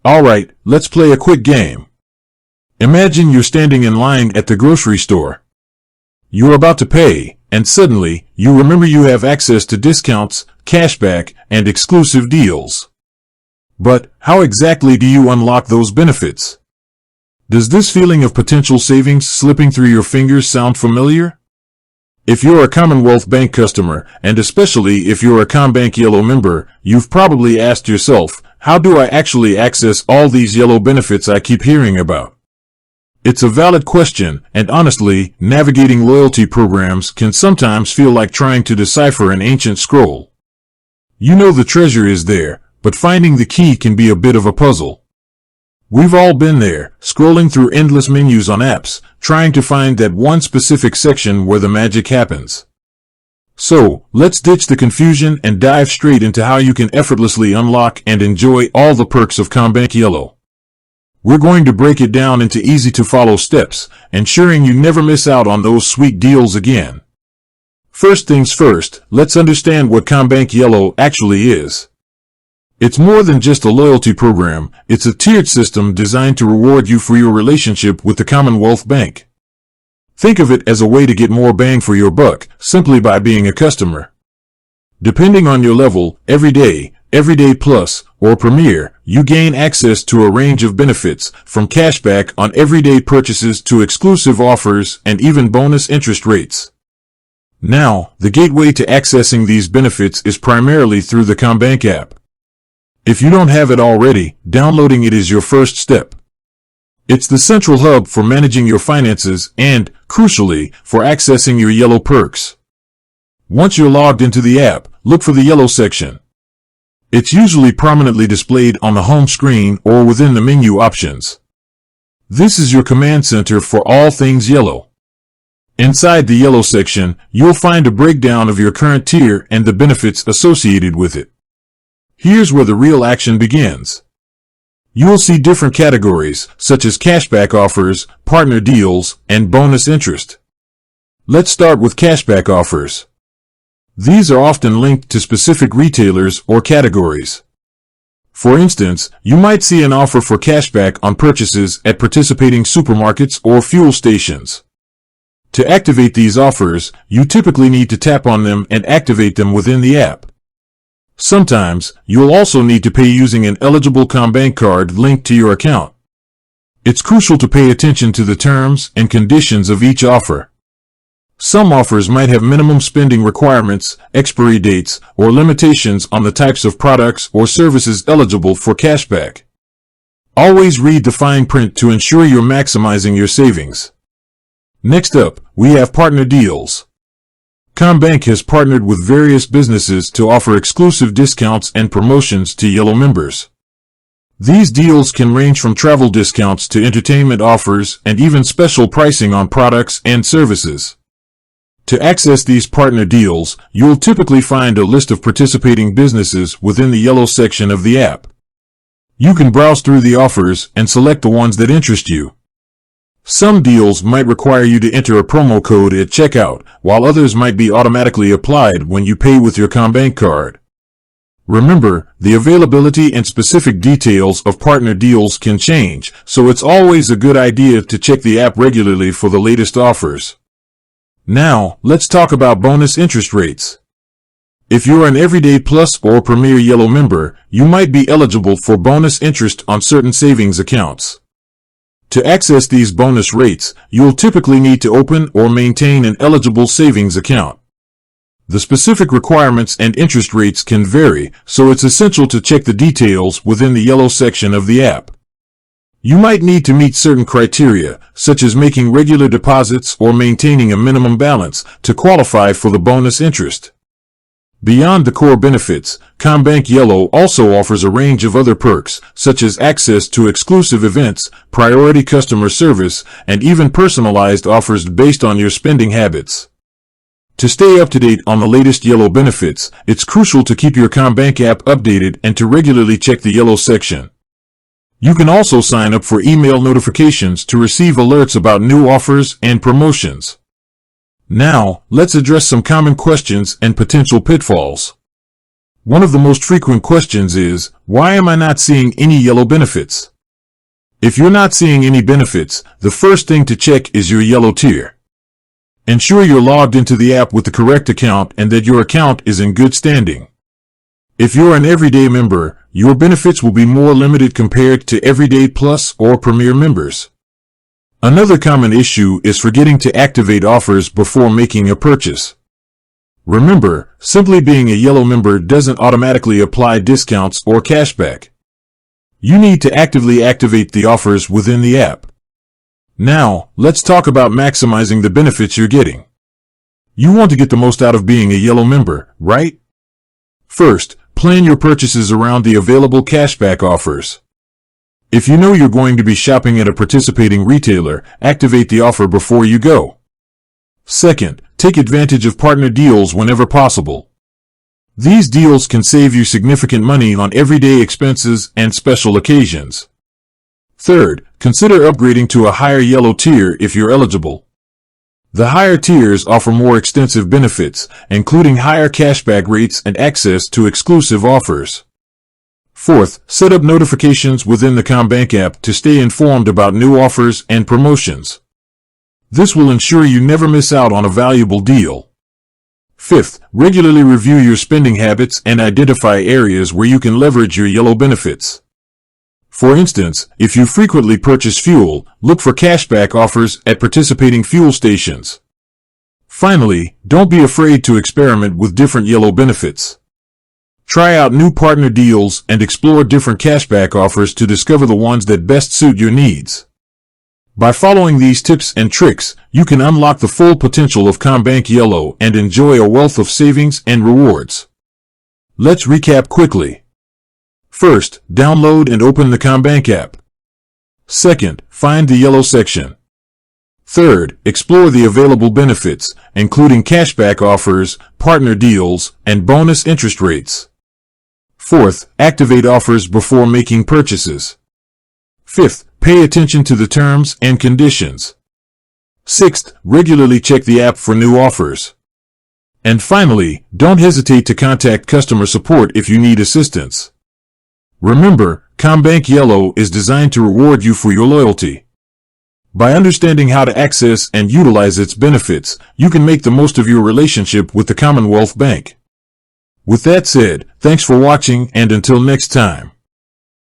Alright, let's play a quick game. Imagine you're standing in line at the grocery store. You're about to pay, and suddenly, you remember you have access to discounts, cashback, and exclusive deals. But, how exactly do you unlock those benefits? Does this feeling of potential savings slipping through your fingers sound familiar? If you're a Commonwealth Bank customer, and especially if you're a CommBank Yello member, you've probably asked yourself, how do I actually access all these Yello benefits I keep hearing about? It's a valid question, and honestly, navigating loyalty programs can sometimes feel like trying to decipher an ancient scroll. You know the treasure is there, but finding the key can be a bit of a puzzle. We've all been there, scrolling through endless menus on apps, trying to find that one specific section where the magic happens. So, let's ditch the confusion and dive straight into how you can effortlessly unlock and enjoy all the perks of CommBank Yello. We're going to break it down into easy-to-follow steps, ensuring you never miss out on those sweet deals again. First things first, let's understand what CommBank Yello actually is. It's more than just a loyalty program, it's a tiered system designed to reward you for your relationship with the Commonwealth Bank. Think of it as a way to get more bang for your buck, simply by being a customer. Depending on your level, Everyday, Everyday Plus, or Premier, you gain access to a range of benefits, from cashback on everyday purchases to exclusive offers and even bonus interest rates. Now, the gateway to accessing these benefits is primarily through the CommBank app. If you don't have it already, downloading it is your first step. It's the central hub for managing your finances and, crucially, for accessing your Yello perks. Once you're logged into the app, look for the Yello section. It's usually prominently displayed on the home screen or within the menu options. This is your command center for all things Yello. Inside the Yello section, you'll find a breakdown of your current tier and the benefits associated with it. Here's where the real action begins. You'll see different categories, such as cashback offers, partner deals, and bonus interest. Let's start with cashback offers. These are often linked to specific retailers or categories. For instance, you might see an offer for cashback on purchases at participating supermarkets or fuel stations. To activate these offers, you typically need to tap on them and activate them within the app. Sometimes, you'll also need to pay using an eligible CommBank card linked to your account. It's crucial to pay attention to the terms and conditions of each offer. Some offers might have minimum spending requirements, expiry dates, or limitations on the types of products or services eligible for cashback. Always read the fine print to ensure you're maximizing your savings. Next up, we have partner deals. CommBank has partnered with various businesses to offer exclusive discounts and promotions to Yello members. These deals can range from travel discounts to entertainment offers and even special pricing on products and services. To access these partner deals, you'll typically find a list of participating businesses within the Yello section of the app. You can browse through the offers and select the ones that interest you. Some deals might require you to enter a promo code at checkout, while others might be automatically applied when you pay with your CommBank card. Remember, the availability and specific details of partner deals can change, so it's always a good idea to check the app regularly for the latest offers. Now, let's talk about bonus interest rates. If you're an Everyday Plus or Premier Yello member, you might be eligible for bonus interest on certain savings accounts. To access these bonus rates, you'll typically need to open or maintain an eligible savings account. The specific requirements and interest rates can vary, so it's essential to check the details within the Yello section of the app. You might need to meet certain criteria, such as making regular deposits or maintaining a minimum balance, to qualify for the bonus interest. Beyond the core benefits, CommBank Yello also offers a range of other perks, such as access to exclusive events, priority customer service, and even personalized offers based on your spending habits. To stay up to date on the latest Yello benefits, it's crucial to keep your CommBank app updated and to regularly check the Yello section. You can also sign up for email notifications to receive alerts about new offers and promotions. Now, let's address some common questions and potential pitfalls. One of the most frequent questions is, why am I not seeing any Yellow benefits? If you're not seeing any benefits, the first thing to check is your Yellow tier. Ensure you're logged into the app with the correct account and that your account is in good standing. If you're an Everyday member, your benefits will be more limited compared to Everyday Plus or Premier members. Another common issue is forgetting to activate offers before making a purchase. Remember, simply being a Yellow member doesn't automatically apply discounts or cashback. You need to actively activate the offers within the app. Now, let's talk about maximizing the benefits you're getting. You want to get the most out of being a Yellow member, right? First, plan your purchases around the available cashback offers. If you know you're going to be shopping at a participating retailer, activate the offer before you go. Second, take advantage of partner deals whenever possible. These deals can save you significant money on everyday expenses and special occasions. Third, consider upgrading to a higher Yellow tier if you're eligible. The higher tiers offer more extensive benefits, including higher cashback rates and access to exclusive offers. Fourth, set up notifications within the CommBank app to stay informed about new offers and promotions. This will ensure you never miss out on a valuable deal. Fifth, regularly review your spending habits and identify areas where you can leverage your Yellow benefits. For instance, if you frequently purchase fuel, look for cashback offers at participating fuel stations. Finally, don't be afraid to experiment with different Yellow benefits. Try out new partner deals and explore different cashback offers to discover the ones that best suit your needs. By following these tips and tricks, you can unlock the full potential of CommBank Yello and enjoy a wealth of savings and rewards. Let's recap quickly. First, download and open the CommBank app. Second, find the Yellow section. Third, explore the available benefits, including cashback offers, partner deals, and bonus interest rates. Fourth, activate offers before making purchases. Fifth, pay attention to the terms and conditions. Sixth, regularly check the app for new offers. And finally, don't hesitate to contact customer support if you need assistance. Remember, CommBank Yello is designed to reward you for your loyalty. By understanding how to access and utilize its benefits, you can make the most of your relationship with the Commonwealth Bank. With that said, thanks for watching, and until next time.